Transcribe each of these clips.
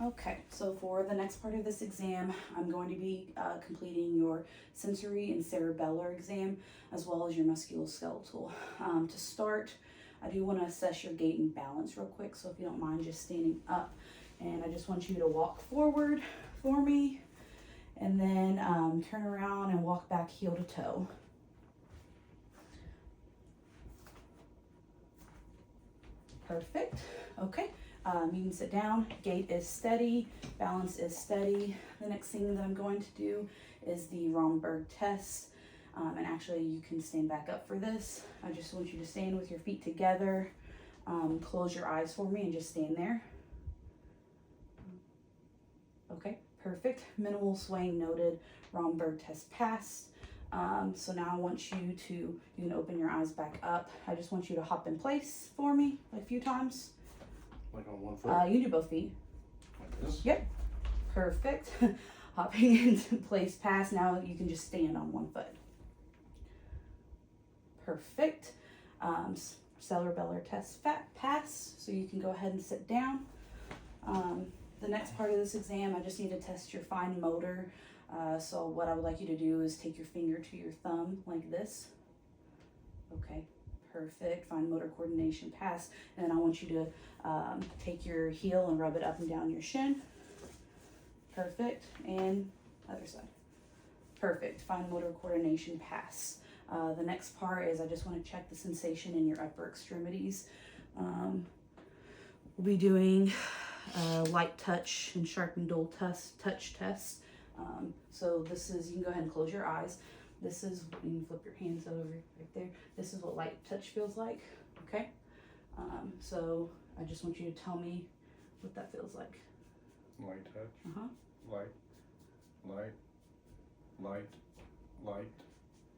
Okay, so for the next part of this exam, I'm going to be completing your sensory and cerebellar exam, as well as your musculoskeletal. To start, I do want to assess your gait and balance real quick, so if you don't mind just standing up, and I just want you to walk forward for me, and then turn around and walk back heel to toe. Perfect. Okay. You can sit down. Gait is steady. Balance is steady. The next thing that I'm going to do is the Romberg test. And actually, you can stand back up for this. I just want you to stand with your feet together. Close your eyes for me and just stand there. Okay, perfect. Minimal swaying noted. Romberg test passed. So now I want you to, you can open your eyes back up. I just want you to hop in place for me a few times. Like on one foot? You can do both feet. Like this? Yep. Perfect. Hopping into place pass. Now you can just stand on one foot. Perfect. Cerebellar test pass. So you can go ahead and sit down. The next part of this exam, I just need to test your fine motor. So what I would like you to do is take your finger to your thumb like this. Okay. Perfect. Fine motor coordination pass. And then I want you to take your heel and rub it up and down your shin. Perfect. And other side. Perfect. Fine motor coordination pass. The next part is I just want to check the sensation in your upper extremities. We'll be doing light touch and sharp and dull touch tests. So this is, you can go ahead and close your eyes. This is, you can flip your hands over right there. This is what light touch feels like, okay? So I just want you to tell me what that feels like. Light touch. Uh-huh. Light, light, light, light,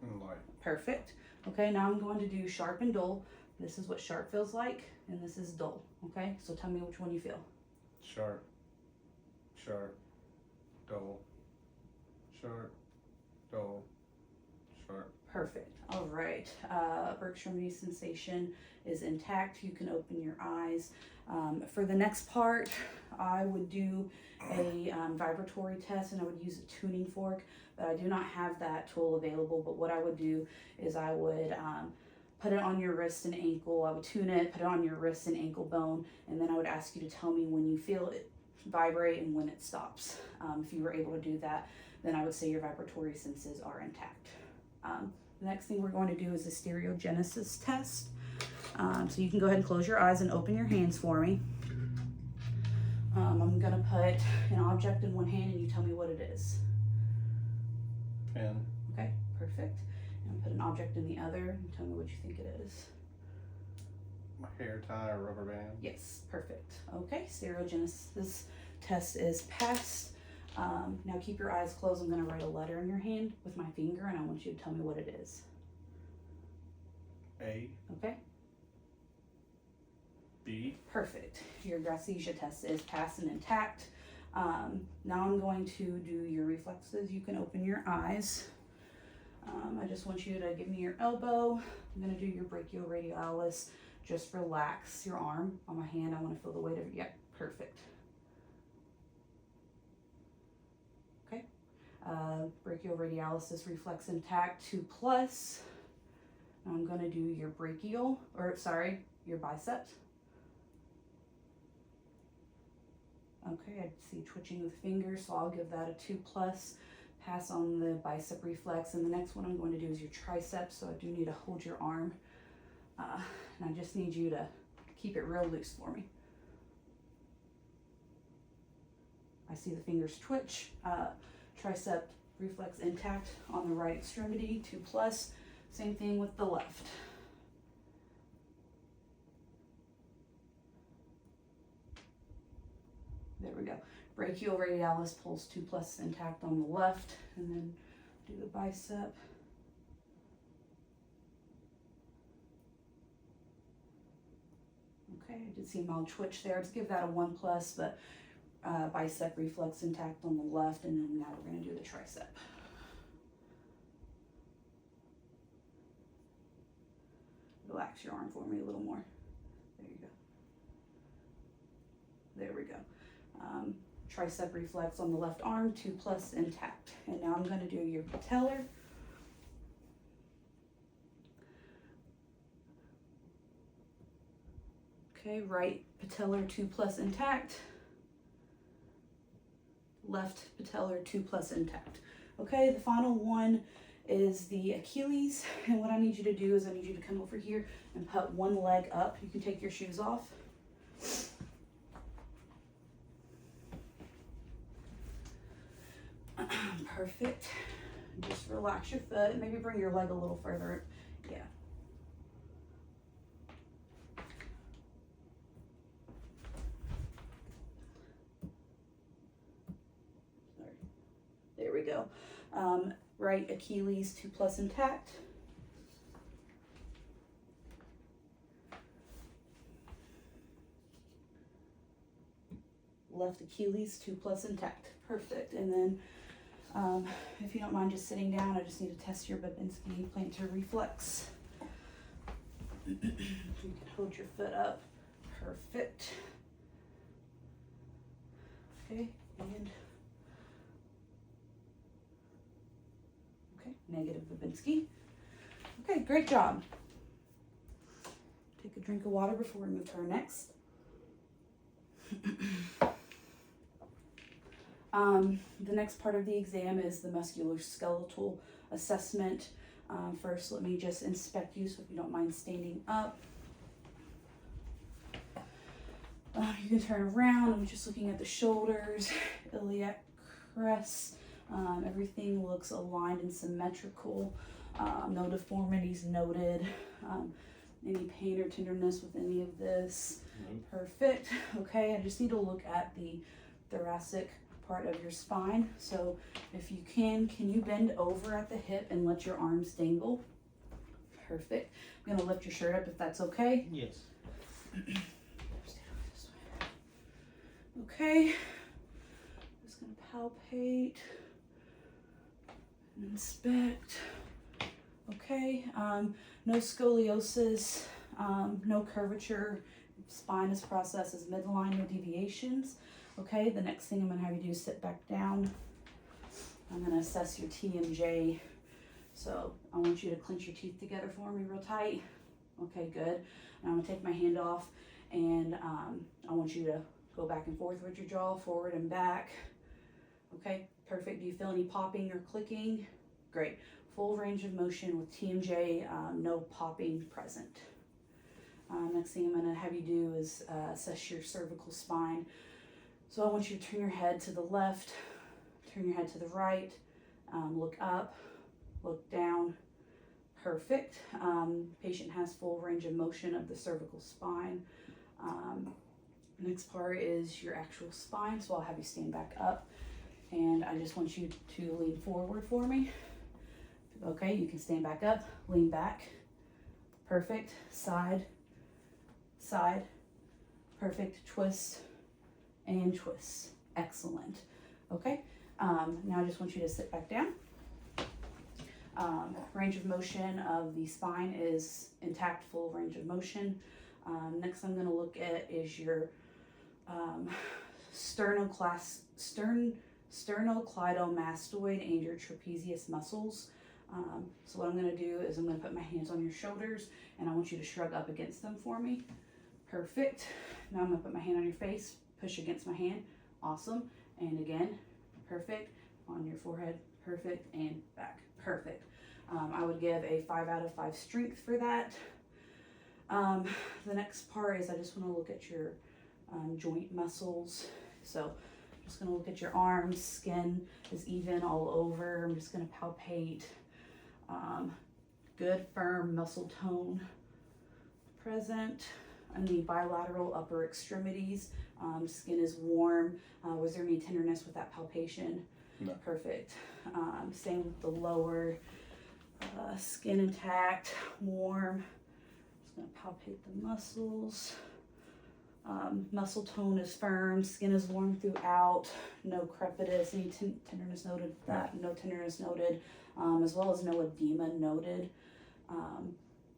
and light. Perfect. Okay, now I'm going to do sharp and dull. This is what sharp feels like, and this is dull, okay? So tell me which one you feel. Sharp, sharp, dull, sharp, dull, sharp. Perfect. All right. Upper extremity sensation is intact. You can open your eyes. For the next part, I would do a vibratory test, and I would use a tuning fork, but I do not have that tool available. But what I would do is I would put it on your wrist and ankle. I would tune it, put it on your wrist and ankle bone, and then I would ask you to tell me when you feel it vibrate and when it stops. If you were able to do that, then I would say your vibratory senses are intact. The next thing we're going to do is the stereogenesis test. So you can go ahead and close your eyes and open your hands for me. I'm going to put an object in one hand and you tell me what it is. Pen. Okay, perfect. And put an object in the other and tell me what you think it is. My hair tie or rubber band. Yes, perfect. Okay, stereogenesis test is passed. Now keep your eyes closed. I'm going to write a letter in your hand with my finger and I want you to tell me what it is. A. Okay. B. Perfect. Your Gracicia test is passed and intact. Now I'm going to do your reflexes. You can open your eyes. I just want you to give me your elbow. I'm going to do your brachioradialis. Just relax your arm on my hand. I want to feel the weight of it. Yep, perfect. Okay. Brachioradialis reflex intact 2+. Now I'm going to do your your bicep. Okay, I see twitching with fingers, so I'll give that a 2+. Pass on the bicep reflex, and the next one I'm going to do is your triceps, so I do need to hold your arm. And I just need you to keep it real loose for me. I see the fingers twitch. Tricep reflex intact on the right extremity, 2+. Same thing with the left. There we go. Brachioradialis pulse 2+ intact on the left, and then do the bicep. Okay, I did see a mild twitch there. Let's give that a 1+, but bicep reflex intact on the left, and then now we're going to do the tricep. Relax your arm for me a little more. There you go. There we go. Tricep reflex on the left arm, 2+ intact. And now I'm going to do your patellar. Okay, right patellar 2+ intact. Left patellar 2+ intact. Okay, the final one is the Achilles. And what I need you to do is I need you to come over here and put one leg up. You can take your shoes off. Perfect. Just relax your foot. Maybe bring your leg a little further. Yeah. There we go. Right Achilles 2+ intact. Left Achilles 2+ intact. Perfect. And then if you don't mind just sitting down, I just need to test your Babinski plantar reflex. You can hold your foot up. Perfect. Okay, and okay, negative Babinski. Okay, great job. Take a drink of water before we move to our next. The next part of the exam is the musculoskeletal assessment. First, let me just inspect you, so if you don't mind standing up. You can turn around. I'm just looking at the shoulders, iliac crest. Everything looks aligned and symmetrical. No deformities noted. Any pain or tenderness with any of this? Perfect. Okay, I just need to look at the thoracic part of your spine. So if you can you bend over at the hip and let your arms dangle? Perfect. I'm gonna lift your shirt up if that's okay. Yes. Okay. Just gonna palpate, inspect. Okay. No scoliosis, no curvature. Spine is processed as midline, no deviations. Okay, the next thing I'm going to have you do is sit back down. I'm going to assess your TMJ. So I want you to clench your teeth together for me real tight. Okay, good. And I'm going to take my hand off, and I want you to go back and forth with your jaw, forward and back. Okay, perfect. Do you feel any popping or clicking? Great. Full range of motion with TMJ, no popping present. Next thing I'm going to have you do is assess your cervical spine. So I want you to turn your head to the left, turn your head to the right, look up, look down. Perfect. Patient has full range of motion of the cervical spine. Next part is your actual spine. So I'll have you stand back up, and I just want you to lean forward for me. Okay, you can stand back up, lean back. Perfect. Side, side. Perfect. Twist and twist. Excellent. Okay, now I just want you to sit back down. Range of motion of the spine is intact, full range of motion. Next I'm going to look at is your sternocleidomastoid and your trapezius muscles. So what I'm going to do is I'm going to put my hands on your shoulders, and I want you to shrug up against them for me. Perfect. Now I'm going to put my hand on your face, push against my hand. Awesome. And again, perfect. On your forehead, perfect. And back, perfect. I would give a 5 out of 5 strength for that. The next part is I just want to look at your joint muscles. So I'm just going to look at your arms. Skin is even all over. I'm just going to palpate. Good firm muscle tone present. On the bilateral upper extremities, skin is warm. Was there any tenderness with that palpation? No. Perfect. Same with the lower, skin intact, warm. Just gonna palpate the muscles. Muscle tone is firm, skin is warm throughout, no crepitus, any tenderness noted, no tenderness noted, as well as no edema noted.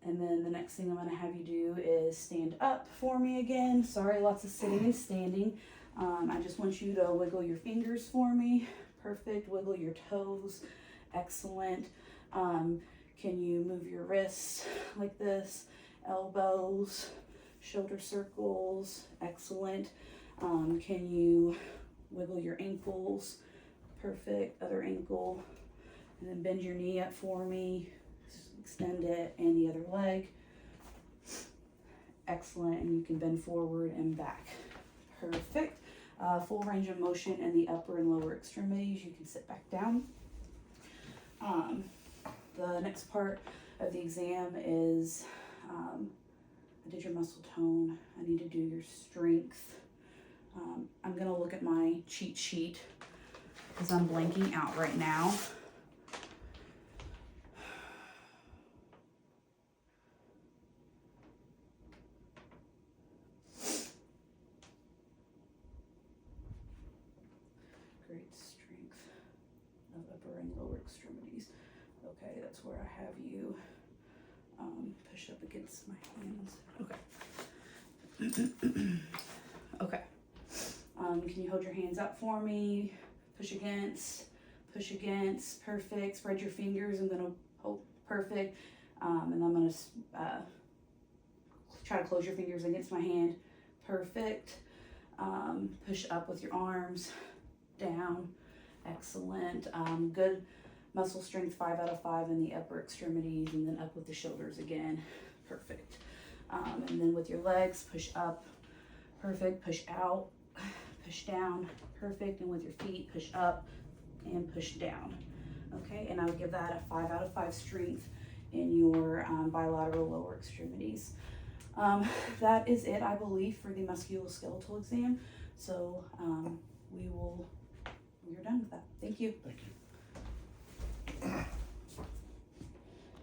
And then the next thing I'm going to have you do is stand up for me again. Sorry, lots of sitting and standing. I just want you to wiggle your fingers for me. Perfect. Wiggle your toes. Excellent. Can you move your wrists like this? Elbows, shoulder circles. Excellent. Can you wiggle your ankles? Perfect. Other ankle. And then bend your knee up for me. Extend it, and the other leg. Excellent. And you can bend forward and back. Perfect. Full range of motion in the upper and lower extremities. You can sit back down. The next part of the exam is I did your muscle tone. I need to do your strength. I'm going to look at my cheat sheet because I'm blanking out right now. Great strength of upper and lower extremities. Okay, that's where I have you push up against my hands. Okay. Okay. Can you hold your hands up for me? Push against. Perfect. Spread your fingers. I'm gonna hold. Perfect. And I'm gonna try to close your fingers against my hand. Perfect. Push up with your arms. Down. Excellent. Good muscle strength, 5 out of 5 in the upper extremities, and then up with the shoulders again. Perfect. And then with your legs, push up. Perfect. Push out. Push down. Perfect. And with your feet, push up and push down. Okay, and I would give that a 5 out of 5 strength in your bilateral lower extremities. That is it, I believe, for the musculoskeletal exam. So we're done with that. Thank you. Thank you.